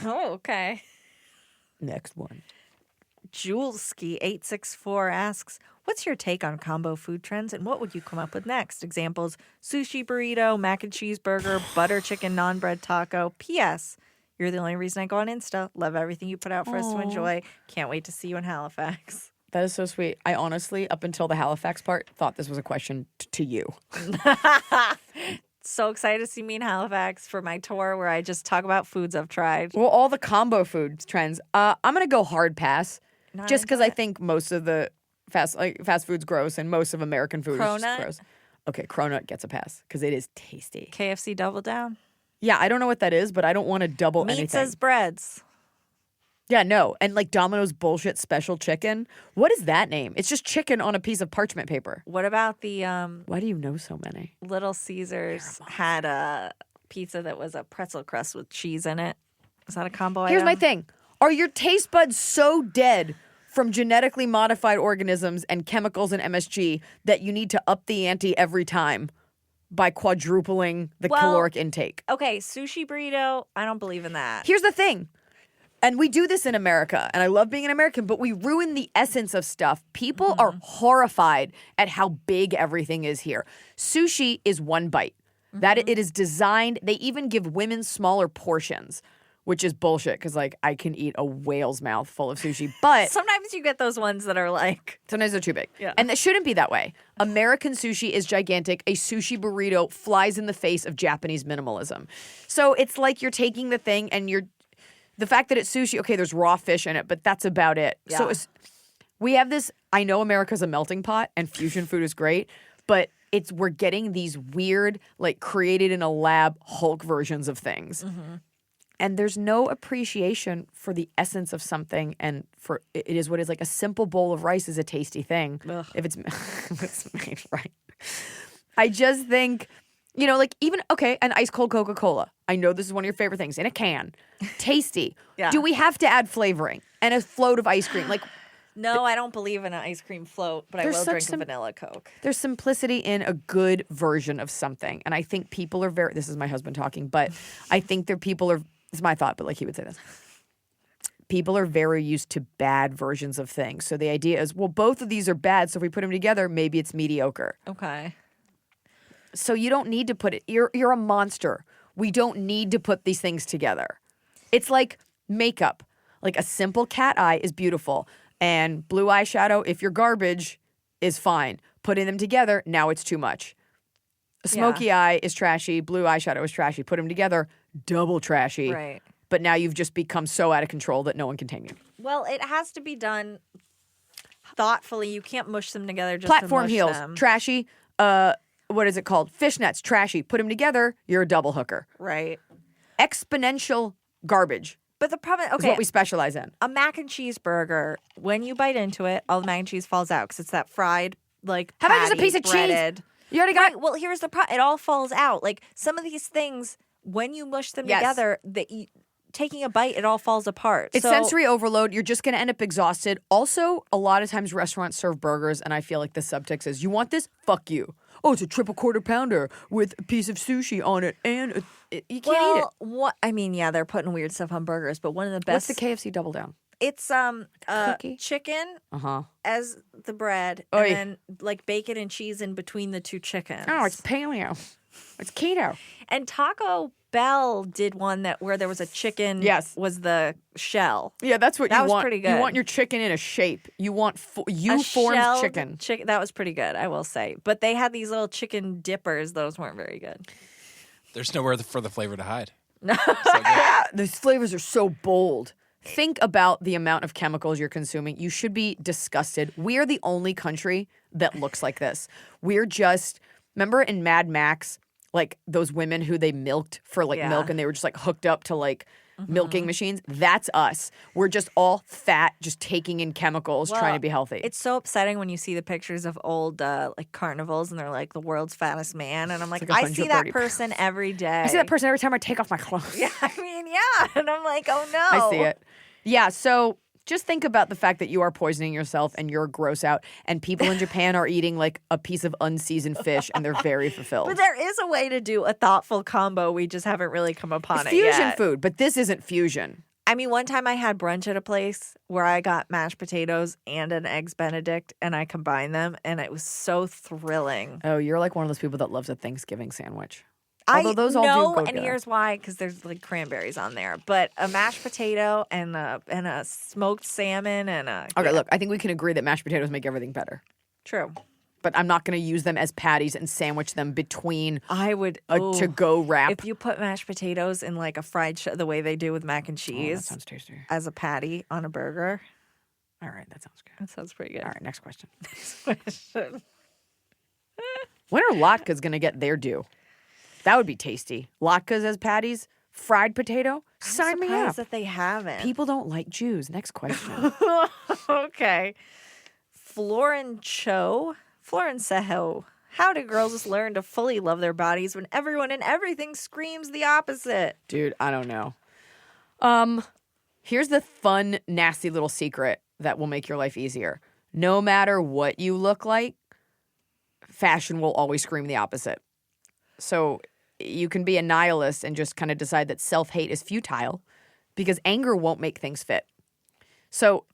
Oh, okay. Next one. Julski864 asks, what's your take on combo food trends and what would you come up with next? Examples, sushi burrito, mac and cheese burger, butter chicken non-bread taco. P.S. You're the only reason I go on Insta. Love everything you put out for us to enjoy. Can't wait to see you in Halifax. That is so sweet. I honestly, up until the Halifax part, thought this was a question to you. So excited to see me in Halifax for my tour where I just talk about foods I've tried. Well, all the combo food trends. I'm going to go hard pass Not just because into I it. think most of the fast food's gross and most of American food is Cronut? just gross. Okay, Cronut gets a pass because it is tasty. KFC Double Down. Yeah, I don't know what that is, but I don't want to double Meats anything. as breads. Yeah, no. And like Domino's bullshit special chicken. What is that name? It's just chicken on a piece of parchment paper. What about the Why do you know so many? Little Caesars had a pizza that was a pretzel crust with cheese in it? Is that a combo Here's my item? thing. Are your taste buds so dead from genetically modified organisms and chemicals and MSG that you need to up the ante every time by quadrupling the Well- caloric intake? Okay, sushi burrito. I don't believe in that. Here's the thing. And we do this in America, and I love being an American, but we ruin the essence of stuff. People are horrified at how big everything is here. Sushi is one bite. That it is designed, they even give women smaller portions, which is bullshit because, like, I can eat a whale's mouth full of sushi, but Sometimes you get those ones that are like, sometimes they're too big. Yeah. And that shouldn't be that way. American sushi is gigantic. A sushi burrito flies in the face of Japanese minimalism. So it's like you're taking the thing and the fact that it's sushi, okay, there's raw fish in it, but that's about it. So Yeah. we have this, I know America's a melting pot and fusion food is great, but we're getting these weird, like created in a lab Hulk versions of things. And there's no appreciation for the essence of something and for it is what is like a simple bowl of rice is a tasty thing if it's if it's made right. I just think, like even, okay, an ice cold Coca-Cola. I know this is one of your favorite things in a can. Tasty. Yeah. Do we have to add flavoring and a float of ice cream? Like no, I don't believe in an ice cream float, but I There's will such drink a vanilla Coke. there's simplicity in a good version of something. And I think people are this is my husband talking, but I think it's my thought, but like he would say this. People are very used to bad versions of things. So the idea is, well, both of these are bad. So if we put them together, maybe it's mediocre. Okay. So you don't need to put it. You're a monster. We don't need to put these things together. It's like makeup. Like a simple cat eye is beautiful. And blue eyeshadow, if you're garbage, is fine. Putting them together, now it's too much. A smoky eye is trashy. Blue eyeshadow is trashy. Put them together, double trashy. Right. But now you've just become so out of control that no one can tame you. Well, it has to be done thoughtfully. You can't mush them together just Platform to mush heels, them. trashy. What is it called? Fishnets, trashy. Put them together, you're a double hooker. Right. Exponential garbage But the problem, is what we specialize in. a mac and cheese burger, when you bite into it, all the mac and cheese falls out because it's that fried, like, How about just a patty, piece of breaded. cheese? You already got Right. Well, here's the problem. It all falls out. Like, some of these things, when you mush them Yes. together, taking a bite, it all falls apart. It's So- sensory overload. You're just going to end up exhausted. Also, a lot of times restaurants serve burgers, and I feel like the subtext is, you want this? Fuck you. Oh, it's a triple quarter pounder with a piece of sushi on it, and you can't eat it. What I mean, yeah, they're putting weird stuff on burgers, but one of the What's best. the KFC double down? It's cookie? chicken Uh-huh. as the bread, Oy. and then like bacon and cheese in between the two chickens. Oh, it's paleo. It's keto. And Taco Bell did one where there was a chicken. Yes. Was the shell. Yeah, that's what That you was want. pretty You good. want your chicken in a shape. You want A formed shelled chicken. That was pretty good, I will say. But they had these little chicken dippers. Those weren't very good. There's nowhere for the flavor to hide. These flavors are so bold. Think about the amount of chemicals you're consuming. You should be disgusted. We are the only country that looks like this. We're just, remember in Mad Max, like those women who they milked for like Yeah. milk and they were just like hooked up to like milking machines? That's us. We're just all fat, just taking in chemicals, trying to be healthy. It's so upsetting when you see the pictures of old like carnivals and they're like the world's fattest man, and I'm like, like I see that 130 person every day. I see that person every time I take off my clothes. Yeah, I mean, yeah, and I'm like, oh no, I see it. Yeah, so just think about the fact that you are poisoning yourself and you're gross out, and people in Japan are eating like a piece of unseasoned fish and they're very fulfilled. But there is a way to do a thoughtful combo. We just haven't really come upon It's it fusion yet. food, but this isn't fusion. I mean, one time I had brunch at a place where I got mashed potatoes and an eggs Benedict, and I combined them, and it was so thrilling. Oh, you're like one of those people that loves a Thanksgiving sandwich. Although those all do know, go and together. here's why: because there's like cranberries on there. But a mashed potato and a smoked salmon and a Okay, yeah, look, I think we can agree that mashed potatoes make everything better. true. But I'm not going to use them as patties and sandwich them between I would a to-go wrap. if you put mashed potatoes in like a fried the way they do with mac and Oh, that cheese sounds tasty. as a patty on a burger. All right, that sounds good. That sounds pretty good. All right, next question. When are latkes going to get their due? That would be tasty. Latkes as patties, fried potato. Sign me Surprised up. that they haven't. People don't like Jews. Next question. Okay. Florin Seho. How do girls learn to fully love their bodies when everyone and everything screams the opposite? Dude, I don't know. Here's the fun, nasty little secret that will make your life easier. No matter what you look like, fashion will always scream the opposite. So you can be a nihilist and just kind of decide that self-hate is futile because anger won't make things fit. So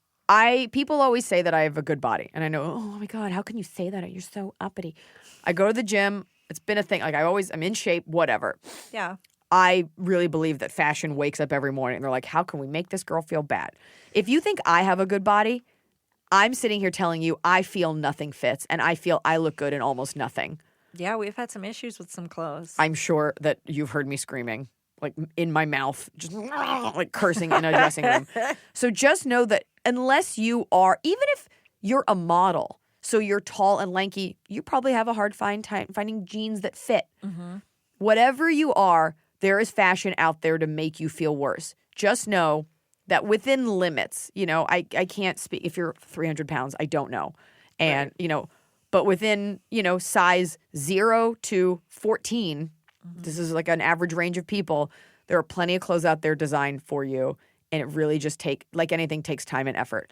people always say that I have a good body. And I know, oh my God, how can you say that? You're so uppity. I go to the gym. It's been a thing. Like I'm in shape, whatever. Yeah. I really believe that fashion wakes up every morning and they're like, how can we make this girl feel bad? If you think I have a good body, I'm sitting here telling you I feel nothing fits and I feel I look good in almost nothing. Yeah, we've had some issues with some clothes. I'm sure that you've heard me screaming, like in my mouth, just like cursing in a dressing room. So just know that unless you are, even if you're a model, so you're tall and lanky, you probably have a hard time finding jeans that fit. Mm-hmm. Whatever you are, there is fashion out there to make you feel worse. Just know that within limits, I can't speak. If you're 300 pounds, I don't know. And, but within, size 0 to 14, this is like an average range of people, there are plenty of clothes out there designed for you. And it really just like anything, takes time and effort.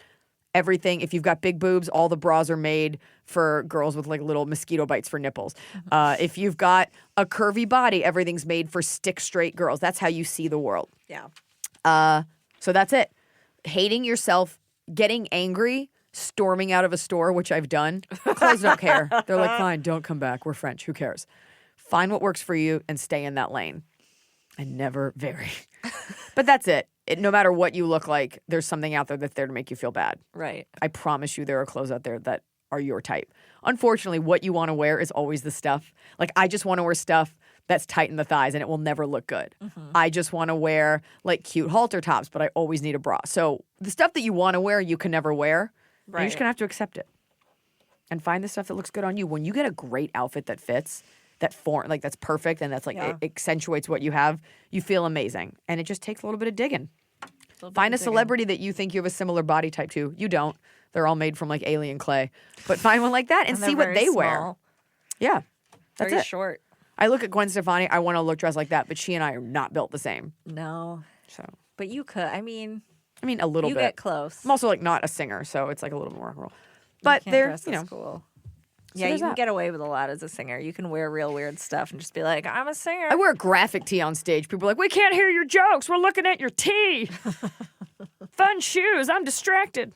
Everything, if you've got big boobs, all the bras are made for girls with like little mosquito bites for nipples. If you've got a curvy body, everything's made for stick straight girls. That's how you see the world. Yeah. So that's it. Hating yourself, getting angry, storming out of a store, which I've done. Clothes don't care. They're like, fine, don't come back. We're French. Who cares? Find what works for you and stay in that lane. And never vary. But that's it. No matter what you look like, there's something out there that's there to make you feel bad. Right. I promise you there are clothes out there that are your type. Unfortunately, what you want to wear is always the stuff. Like, I just want to wear stuff that's tight in the thighs and it will never look good. I just want to wear like cute halter tops, but I always need a bra. So the stuff that you want to wear, you can never wear. Right. You're just going to have to accept it and find the stuff that looks good on you. When you get a great outfit that fits, that's perfect and that's like it accentuates what you have, you feel amazing. And it just takes a little bit of digging. Find a celebrity that you think you have a similar body type to. You don't. They're all made from like alien clay. But find one like that and see what they wear. Yeah. That's very it. short. I look at Gwen Stefani, I want to look dressed like that, but she and I are not built the same. No. So, but you could. I mean, a little bit. You get close. I'm also like not a singer, so it's like a little more rock and roll. But they're, cool. So yeah, you can get away with a lot as a singer. You can wear real weird stuff and just be like, I'm a singer. I wear a graphic tee on stage. People are like, we can't hear your jokes. We're looking at your tee. Fun shoes. I'm distracted.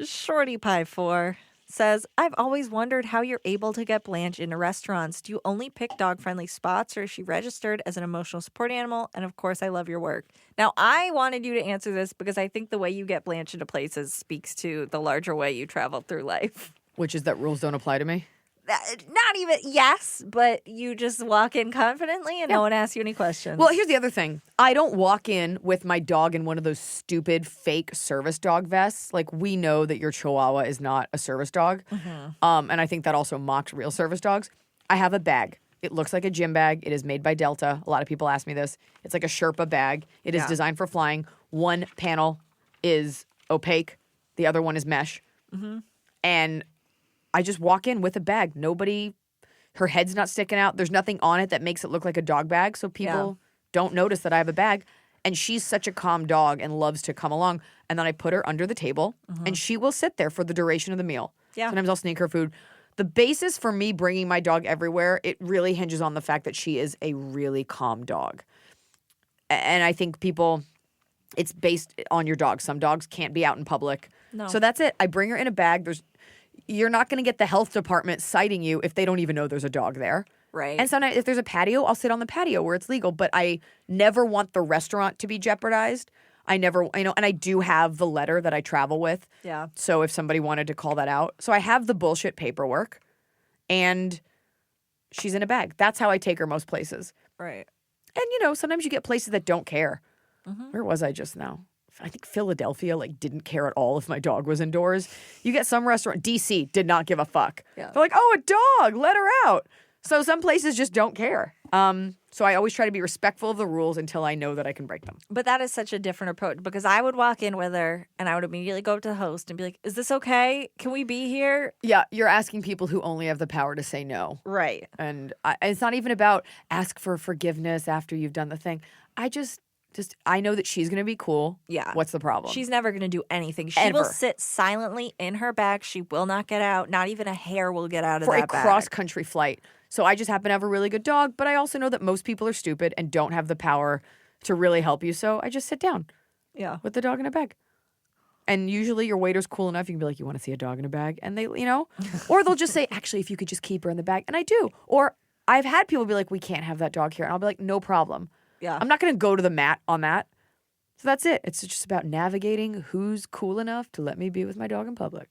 Shorty Pie 4 says, I've always wondered how you're able to get Blanche into restaurants. Do you only pick dog-friendly spots, or is she registered as an emotional support animal? And of course, I love your work. Now, I wanted you to answer this because I think the way you get Blanche into places speaks to the larger way you travel through life. Which is that rules don't apply to me? Not even, yes, but you just walk in confidently and no one asks you any questions. Well, here's the other thing. I don't walk in with my dog in one of those stupid fake service dog vests. Like, we know that your Chihuahua is not a service dog. And I think that also mocks real service dogs. I have a bag. It looks like a gym bag. It is made by Delta. A lot of people ask me this. It's like a Sherpa bag. It is designed for flying. One panel is opaque. The other one is mesh. And I just walk in with a bag. Her head's not sticking out. There's nothing on it that makes it look like a dog bag, so people don't notice that I have a bag. And she's such a calm dog and loves to come along. And then I put her under the table, and she will sit there for the duration of the meal. Yeah. Sometimes I'll sneak her food. The basis for me bringing my dog everywhere, it really hinges on the fact that she is a really calm dog. And I think it's based on your dog. Some dogs can't be out in public. No. So that's it. I bring her in a bag. You're not going to get the health department citing you if they don't even know there's a dog there. Right. And sometimes if there's a patio, I'll sit on the patio where it's legal. But I never want the restaurant to be jeopardized. And I do have the letter that I travel with. Yeah. So if somebody wanted to call that out. So I have the bullshit paperwork and she's in a bag. That's how I take her most places. Right. And, sometimes you get places that don't care. Where was I just now? I think Philadelphia didn't care at all if my dog was indoors. You get some restaurant, DC did not give a fuck. Yeah. They're like, oh, a dog, let her out. So some places just don't care. So I always try to be respectful of the rules until I know that I can break them. But that is such a different approach because I would walk in with her and I would immediately go up to the host and be like, is this okay? Can we be here? Yeah, you're asking people who only have the power to say no. Right. And it's not even about ask for forgiveness after you've done the thing. I know that she's going to be cool. Yeah. What's the problem? She's never going to do anything. She will sit silently in her bag. She will not get out. Not even a hair will get out of that bag. For a cross-country flight. So I just happen to have a really good dog, but I also know that most people are stupid and don't have the power to really help you. So I just sit down. Yeah. With the dog in a bag. And usually your waiter's cool enough. You can be like, you want to see a dog in a bag? And they, or they'll just say, actually, if you could just keep her in the bag. And I do. Or I've had people be like, we can't have that dog here. And I'll be like, no problem. Yeah. I'm not going to go to the mat on that. So that's it. It's just about navigating who's cool enough to let me be with my dog in public.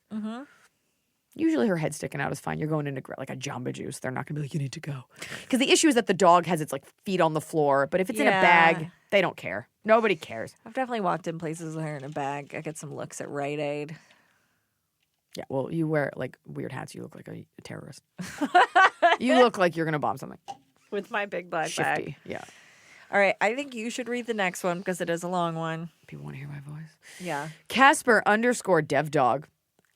Usually her head sticking out is fine. You're going into like a Jamba Juice. They're not going to be like, you need to go. Because the issue is that the dog has its feet on the floor. But if it's in a bag, they don't care. Nobody cares. I've definitely walked in places with her in a bag. I get some looks at Rite Aid. Yeah, well, you wear weird hats. You look like a terrorist. You look like you're going to bomb something. With my big black Shifty. bag. Yeah. All right, I think you should read the next one because it is a long one. People want to hear my voice. Yeah. Casper_DevDog.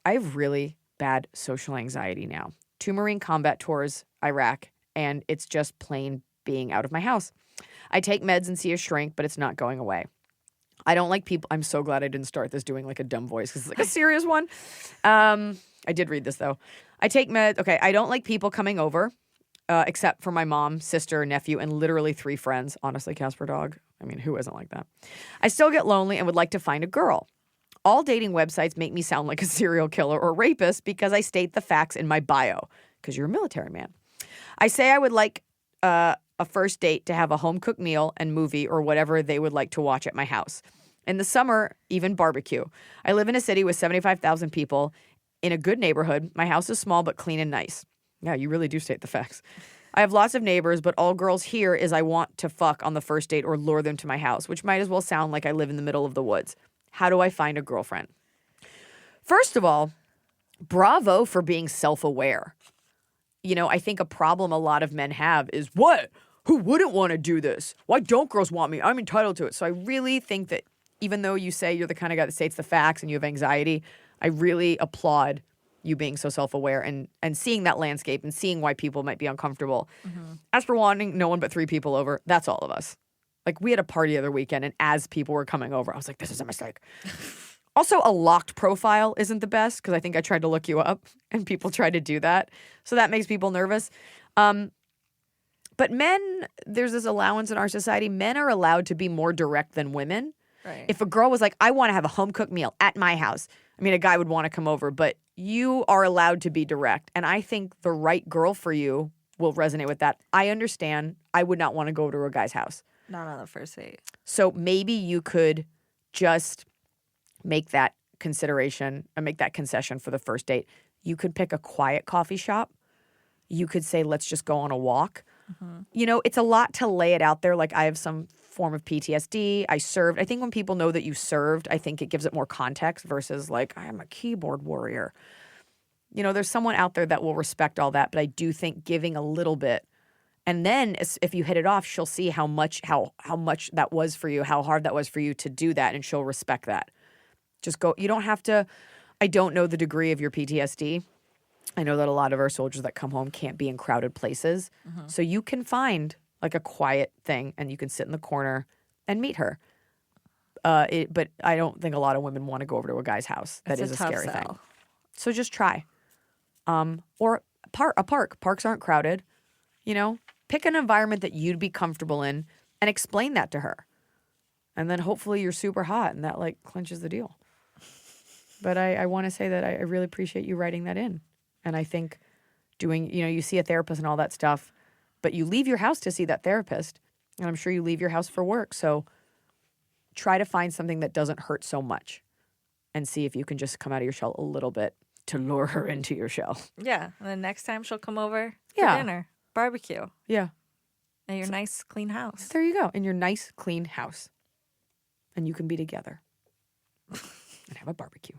I have really bad social anxiety now. 2 Marine combat tours, Iraq, and it's just plain being out of my house. I take meds and see a shrink, but it's not going away. I don't like people. I'm so glad I didn't start this doing a dumb voice because it's a serious one. I did read this though. I take meds. Okay, I don't like people coming over. Except for my mom, sister, nephew, and literally 3 friends. Honestly, Casper Dog. I mean, who isn't like that? I still get lonely and would like to find a girl. All dating websites make me sound like a serial killer or rapist because I state the facts in my bio. Because you're a military man. I say I would like a first date to have a home-cooked meal and movie or whatever they would like to watch at my house. In the summer, even barbecue. I live in a city with 75,000 people in a good neighborhood. My house is small but clean and nice. Yeah, you really do state the facts. I have lots of neighbors, but all girls hear is I want to fuck on the first date or lure them to my house, which might as well sound like I live in the middle of the woods. How do I find a girlfriend? First of all, bravo for being self-aware. You know, I think a problem a lot of men have is, what? Who wouldn't want to do this? Why don't girls want me? I'm entitled to it. So I really think that even though you say you're the kind of guy that states the facts and you have anxiety, I really applaud you being so self-aware and seeing that landscape and seeing why people might be uncomfortable. As for wanting no one but 3 people over, that's all of us. Like, we had a party the other weekend, and as people were coming over, I was like, this is a mistake. Also, a locked profile isn't the best because I think I tried to look you up and people try to do that. So that makes people nervous. But men, there's this allowance in our society. Men are allowed to be more direct than women. Right. If a girl was like, I want to have a home-cooked meal at my house, I mean, a guy would want to come over, but you are allowed to be direct. And I think the right girl for you will resonate with that. I understand. I would not want to go to a guy's house. Not on the first date. So maybe you could just make that consideration and make that concession for the first date. You could pick a quiet coffee shop. You could say, let's just go on a walk. You know, it's a lot to lay it out there. Like, I have some form of PTSD. I served. I think when people know that you served, I think it gives it more context versus like, I am a keyboard warrior. You know, there's someone out there that will respect all that. But I do think giving a little bit, and then if you hit it off, she'll see how much that was for you, how hard that was for you to do that, and she'll respect that. Just go. You don't have to. I don't know the degree of your PTSD. I know that a lot of our soldiers that come home can't be in crowded places. So you can find like a quiet thing and you can sit in the corner and meet her. But I don't think a lot of women want to go over to a guy's house. That is a scary thing. So just try. Or a park. Parks aren't crowded. You know, pick an environment that you'd be comfortable in and explain that to her. And then hopefully you're super hot and that like clinches the deal. But I want to say that I really appreciate you writing that in. And I think doing, you know, you see a therapist and all that stuff, but you leave your house to see that therapist. And I'm sure you leave your house for work. So try to find something that doesn't hurt so much and see if you can just come out of your shell a little bit to lure her into your shell. Yeah. And then next time she'll come over for dinner, barbecue. Yeah. In your nice, clean house. There you go. In your nice, clean house. And you can be together and have a barbecue.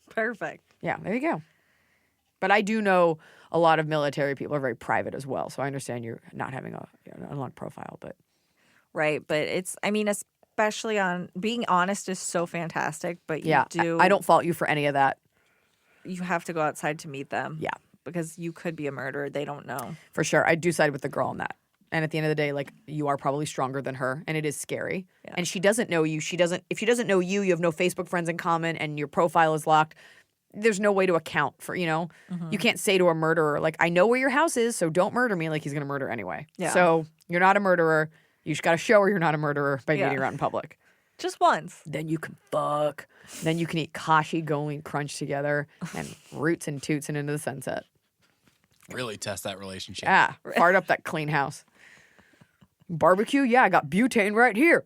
Perfect. Yeah, there you go. But I do know a lot of military people are very private as well. So I understand you're not having an unlocked profile, but. Right. But it's, I mean, especially on being honest is so fantastic, but you I don't fault you for any of that. You have to go outside to meet them. Yeah. Because you could be a murderer. They don't know. For sure. I do side with the girl on that. And at the end of the day, like, you are probably stronger than her, and it is scary. Yeah. And she doesn't know you. If she doesn't know you, you have no Facebook friends in common, and your profile is locked. There's no way to account for, you know, you can't say to a murderer, like, I know where your house is, so don't murder me. Like, he's going to murder anyway. Yeah. So you're not a murderer. You just got to show her you're not a murderer by meeting her out in public. Just once. Then you can fuck. Then you can eat Kashi Go Lean Crunch together and Rootsin and Tootsin into the sunset. Really test that relationship. Yeah. Fart up that clean house. Barbecue? Yeah, I got butane right here.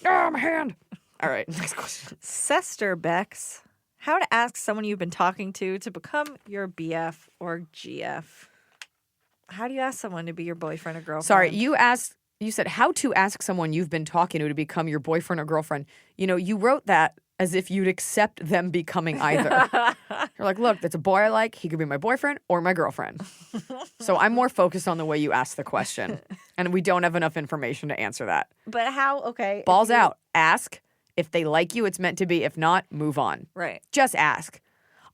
My hand. All right, next question. Sester Bex. How to ask someone you've been talking to become your BF or GF. How do you ask someone to be your boyfriend or girlfriend? Sorry, you said how to ask someone you've been talking to become your boyfriend or girlfriend. You know, you wrote that as if you'd accept them becoming either. You're like, look, that's a boy I like. He could be my boyfriend or my girlfriend. So I'm more focused on the way you ask the question. And we don't have enough information to answer that. But how, okay. Balls out. Ask. If they like you, it's meant to be. If not, move on. Right. Just ask.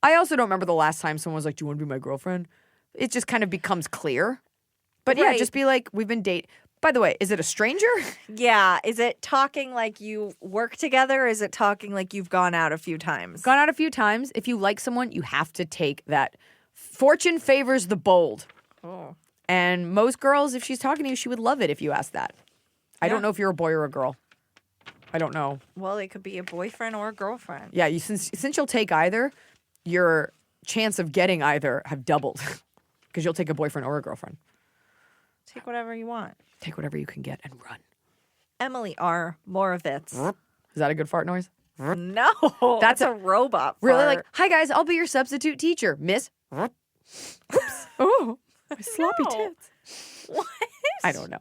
I also don't remember the last time someone was like, do you want to be my girlfriend? It just kind of becomes clear. But yeah, just be like, we've been dating. By the way, is it a stranger? Yeah. Is it talking like you work together? Or is it talking like you've gone out a few times? Gone out a few times. If you like someone, you have to take that. Fortune favors the bold. Oh. And most girls, if she's talking to you, she would love it if you ask that. I don't know if you're a boy or a girl. I don't know. Well, it could be a boyfriend or a girlfriend. Yeah, since you'll take either, your chance of getting either have doubled. Because you'll take a boyfriend or a girlfriend. Take whatever you want. Take whatever you can get and run. Emily R. Moravitz. Is Is that a good fart noise? No, That's that's a robot fart. Really? Like, hi guys, I'll be your substitute teacher, Miss. Oops. Oh, my sloppy No. tits. What? I don't know.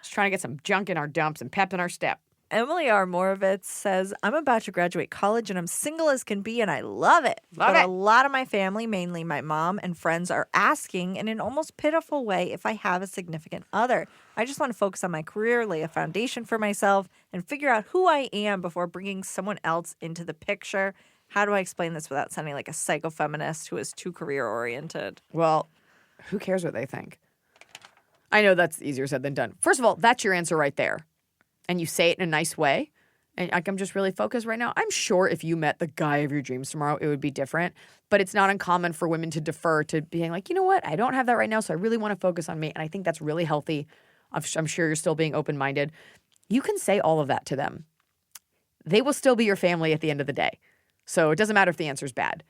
Just trying to get some junk in our dumps and pep in our step. Emily R. Morovitz says, I'm about to graduate college and I'm single as can be and I love it. But a lot of my family, mainly my mom and friends, are asking in an almost pitiful way if I have a significant other. I just want to focus on my career, lay a foundation for myself, and figure out who I am before bringing someone else into the picture. How do I explain this without sounding like a psychofeminist who is too career-oriented? Well, who cares what they think? I know that's easier said than done. First of all, that's your answer right there. And you say it in a nice way. And like, I'm just really focused right now. I'm sure if you met the guy of your dreams tomorrow, it would be different. But it's not uncommon for women to defer to being like, you know what? I don't have that right now, so I really want to focus on me. And I think that's really healthy. I'm sure you're still being open-minded. You can say all of that to them. They will still be your family at the end of the day. So it doesn't matter if the answer's bad.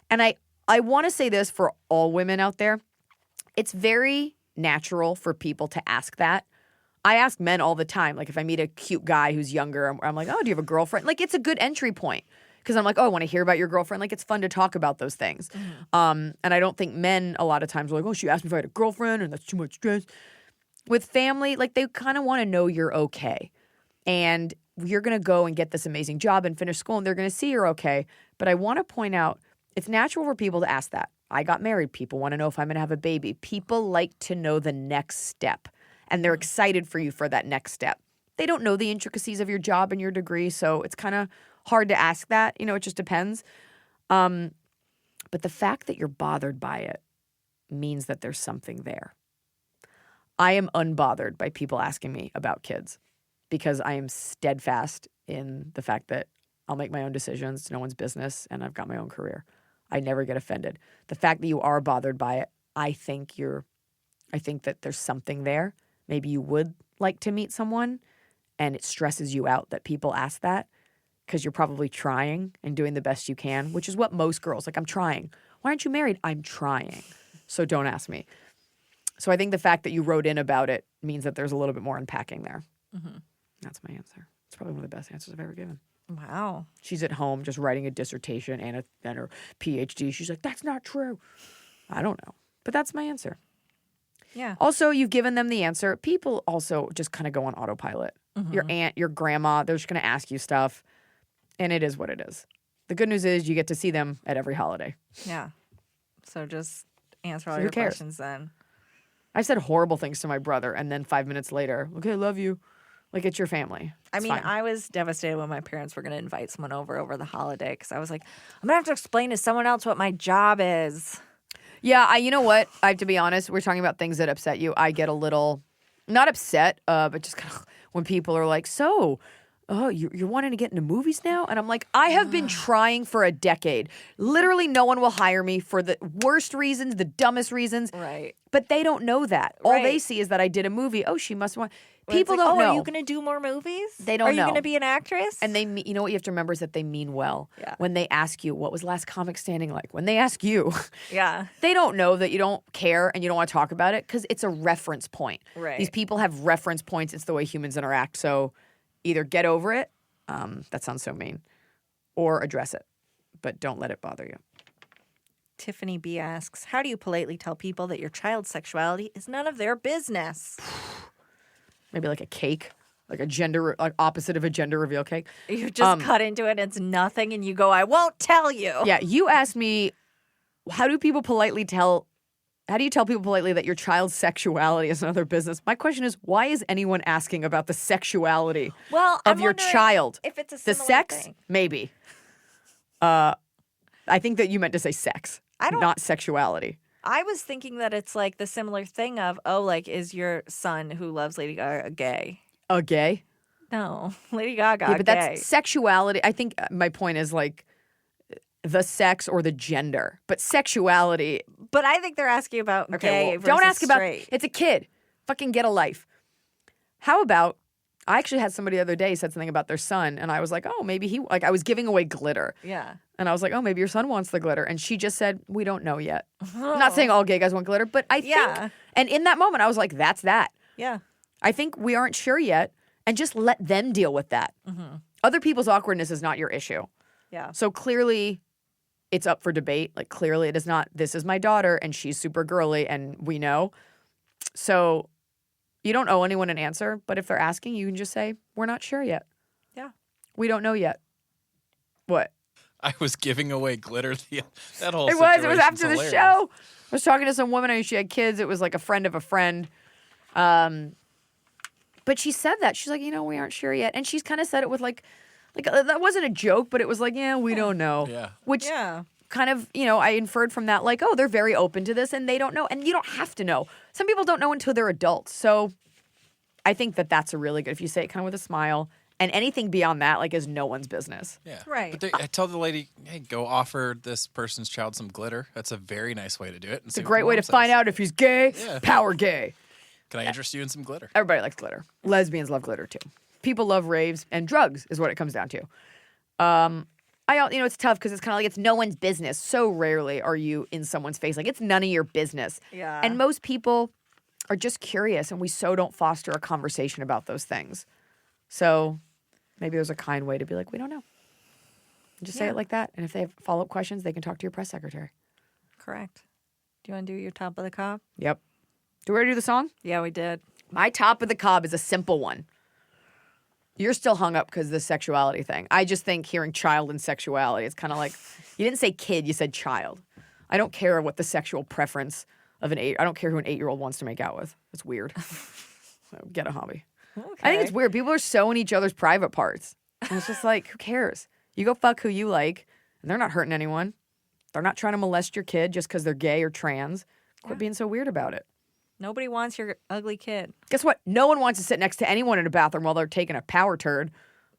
And I want to say this for all women out there. It's very natural for people to ask that. I ask men all the time, like if I meet a cute guy who's younger, I'm like, oh, do you have a girlfriend? Like it's a good entry point because I'm like, oh, I want to hear about your girlfriend. Like it's fun to talk about those things. And I don't think men a lot of times are like, oh, she asked me if I had a girlfriend and that's too much stress. With family, like they kind of want to know you're okay. And you're going to go and get this amazing job and finish school and they're going to see you're okay. But I want to point out, it's natural for people to ask that. I got married. People want to know if I'm going to have a baby. People like to know the next step. And they're excited for you for that next step. They don't know the intricacies of your job and your degree, so it's kind of hard to ask that. You know, it just depends. But the fact that you're bothered by it means that there's something there. I am unbothered by people asking me about kids because I am steadfast in the fact that I'll make my own decisions. It's no one's business, and I've got my own career. I never get offended. The fact that you are bothered by it, I think that there's something there. Maybe you would like to meet someone and it stresses you out that people ask that because you're probably trying and doing the best you can, which is what most girls, like, I'm trying. Why aren't you married? I'm trying. So don't ask me. So I think the fact that you wrote in about it means that there's a little bit more unpacking there. Mm-hmm. That's my answer. It's probably one of the best answers I've ever given. Wow. She's at home just writing a dissertation and her PhD. She's like, that's not true. I don't know. But that's my answer. Yeah. Also, you've given them the answer. People also just kind of go on autopilot. Mm-hmm. Your aunt, your grandma, they're just going to ask you stuff. And it is what it is. The good news is you get to see them at every holiday. Yeah. So just answer all your questions then. I said horrible things to my brother. And then 5 minutes later, okay, I love you. Like, it's your family. It's fine. I was devastated when my parents were going to invite someone over the holiday because I was like, I'm going to have to explain to someone else what my job is. Yeah, you know what? I have to be honest. We're talking about things that upset you. I get a little, not upset, but just kind of when people are like, so, you're wanting to get into movies now? And I'm like, I have been trying for a decade. Literally no one will hire me for the worst reasons, the dumbest reasons. Right. But they don't know that. All they see is that I did a movie. Oh, she must want. People don't know. Are you going to do more movies? They don't know. Are you going to be an actress? And you know what you have to remember is that they mean well. Yeah. When they ask you, what was Last Comic Standing like? When they ask you, yeah, they don't know that you don't care and you don't want to talk about it because it's a reference point. Right. These people have reference points. It's the way humans interact. So either get over it, that sounds so mean, or address it. But don't let it bother you. Tiffany B asks, how do you politely tell people that your child's sexuality is none of their business? Maybe like a cake, like like opposite of a gender reveal cake. You just cut into it and it's nothing and you go, I won't tell you. Yeah, you asked me, how do you tell people politely that your child's sexuality is none of their business? My question is, why is anyone asking about the sexuality of your child? If it's a the similar sex, thing. maybe. I think that you meant to say sex, not sexuality. I was thinking that it's like the similar thing of, is your son who loves Lady Gaga gay? A gay? No, Lady Gaga yeah, but gay. That's sexuality. I think my point is like the sex or the gender, but sexuality. But I think they're asking about gay versus don't ask about straight. It's a kid. Fucking get a life. How about, I actually had somebody the other day said something about their son, and I was like, oh, maybe I was giving away glitter. Yeah. And I was like, oh, maybe your son wants the glitter. And she just said, we don't know yet. I'm not saying all gay guys want glitter, but I think, and in that moment, I was like, that's that. Yeah. I think we aren't sure yet, and just let them deal with that. Mm-hmm. Other people's awkwardness is not your issue. Yeah. So clearly it's up for debate. Like clearly it is not, this is my daughter and she's super girly and we know. So you don't owe anyone an answer, but if they're asking, you can just say, we're not sure yet. Yeah. We don't know yet. What? I was giving away glitter. That whole It was situation's after the hilarious. show. I was talking to some woman and she had kids. It was like a friend of a friend. But she said that. She's like, we aren't sure yet. And she's kind of said it with like that wasn't a joke, but it was like, we don't know. Yeah. Which kind of, I inferred from that, like, oh, they're very open to this and they don't know. And you don't have to know. Some people don't know until they're adults. So I think that that's a really good, if you say it kind of with a smile. And anything beyond that, like, is no one's business. Yeah. Right. But I tell the lady, hey, go offer this person's child some glitter. That's a very nice way to do it. It's a great way to find out if he's gay. Yeah. Power gay. Can I interest you in some glitter? Everybody likes glitter. Lesbians love glitter too. People love raves and drugs is what it comes down to. It's tough because it's kind of like it's no one's business. So rarely are you in someone's face. Like it's none of your business. Yeah. And most people are just curious and we so don't foster a conversation about those things. So maybe there's a kind way to be like, we don't know. Just say it like that. And if they have follow-up questions, they can talk to your press secretary. Correct. Do you want to do your top of the cob? Yep. Do we already do the song? Yeah, we did. My top of the cob is a simple one. You're still hung up because of the sexuality thing. I just think hearing child and sexuality, it's kind of like, you didn't say kid, you said child. I don't care what the sexual preference of I don't care who an 8-year-old wants to make out with. It's weird. So get a hobby. Okay. I think it's weird. People are so in each other's private parts. And it's just like, who cares? You go fuck who you like, and they're not hurting anyone. They're not trying to molest your kid just because they're gay or trans. Quit being so weird about it. Nobody wants your ugly kid. Guess what? No one wants to sit next to anyone in a bathroom while they're taking a power turd.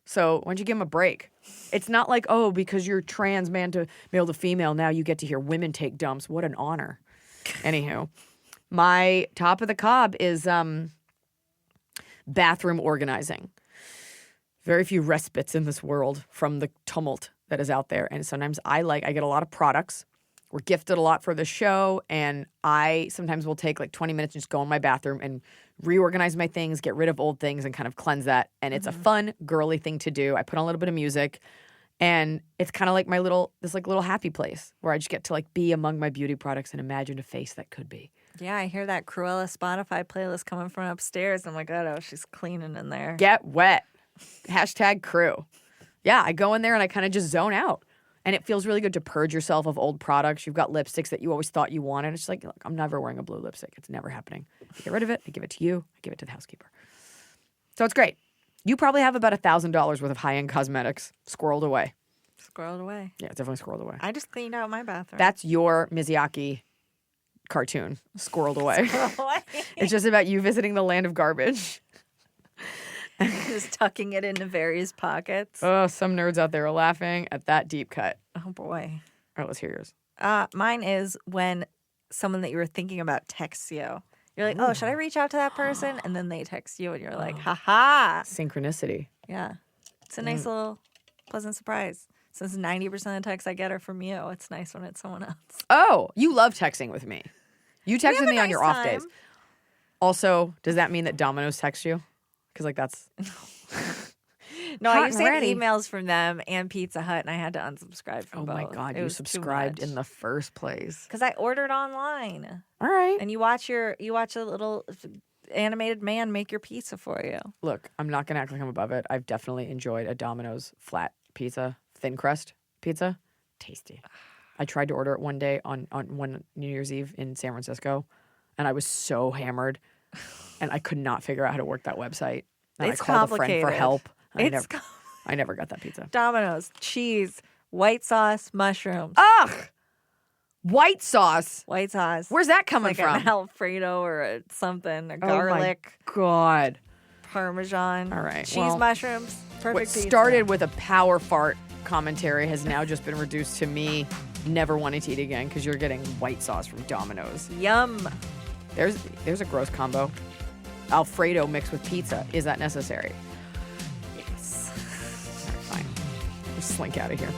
So why don't you give them a break? It's not like, oh, because you're trans man to male to female, now you get to hear women take dumps. What an honor. Anywho, my top of the cob is bathroom organizing. Very few respites in this world from the tumult that is out there. And sometimes I get a lot of products. We're gifted a lot for the show, and I sometimes will take like 20 minutes and just go in my bathroom and reorganize my things, get rid of old things, and kind of cleanse that. And it's a fun, girly thing to do. I put on a little bit of music, and it's kind of like my little happy place where I just get to like be among my beauty products and imagine a face that could be. Yeah, I hear that Cruella Spotify playlist coming from upstairs. I'm like, oh, she's cleaning in there. Get wet. #crew. Yeah, I go in there and I kind of just zone out. And it feels really good to purge yourself of old products. You've got lipsticks that you always thought you wanted. It's like, look, I'm never wearing a blue lipstick. It's never happening. I get rid of it. I give it to you. I give it to the housekeeper. So it's great. You probably have about $1,000 worth of high-end cosmetics squirreled away. Squirreled away. Yeah, it's definitely squirreled away. I just cleaned out my bathroom. That's your Miyazaki cartoon, squirreled away. It's just about you visiting the land of garbage. Just tucking it into various pockets. Oh, some nerds out there are laughing at that deep cut. Oh, boy. All right, let's hear yours. Mine is when someone that you were thinking about texts you. You're like, oh, should I reach out to that person? And then they text you and you're like, ha-ha. Synchronicity. Yeah. It's a nice little pleasant surprise. Since 90% of the texts I get are from you, it's nice when it's someone else. Oh, you love texting with me. You text with me on your off days. time. Also, does that mean that Domino's texts you? Because like that's No, Hot I and used to get ready. emails from them and Pizza Hut, and I had to unsubscribe from oh both. my god, It you was too subscribed much. in the first place. Because I ordered online, All right. and you watch a little animated man make your pizza for you. Look, I'm not gonna act like I'm above it. I've definitely enjoyed a Domino's flat pizza, thin crust pizza, tasty. I tried to order it one day on one New Year's Eve in San Francisco, and I was so hammered, and I could not figure out how to work that website. And It's I called a friend for complicated. help. and It's I never got that pizza. Domino's, cheese, white sauce, mushrooms. Ugh! White sauce. White sauce. Where's that coming like from? an Alfredo or something, or Oh my garlic, God. Parmesan. All right, Cheese, well, mushrooms. Perfect What pizza. started with a power fart commentary has now just been reduced to me never wanting to eat again because you're getting white sauce from Domino's. Yum. There's a gross combo. Alfredo mixed with pizza. Is that necessary? Yes. All right, fine. Just slink out of here.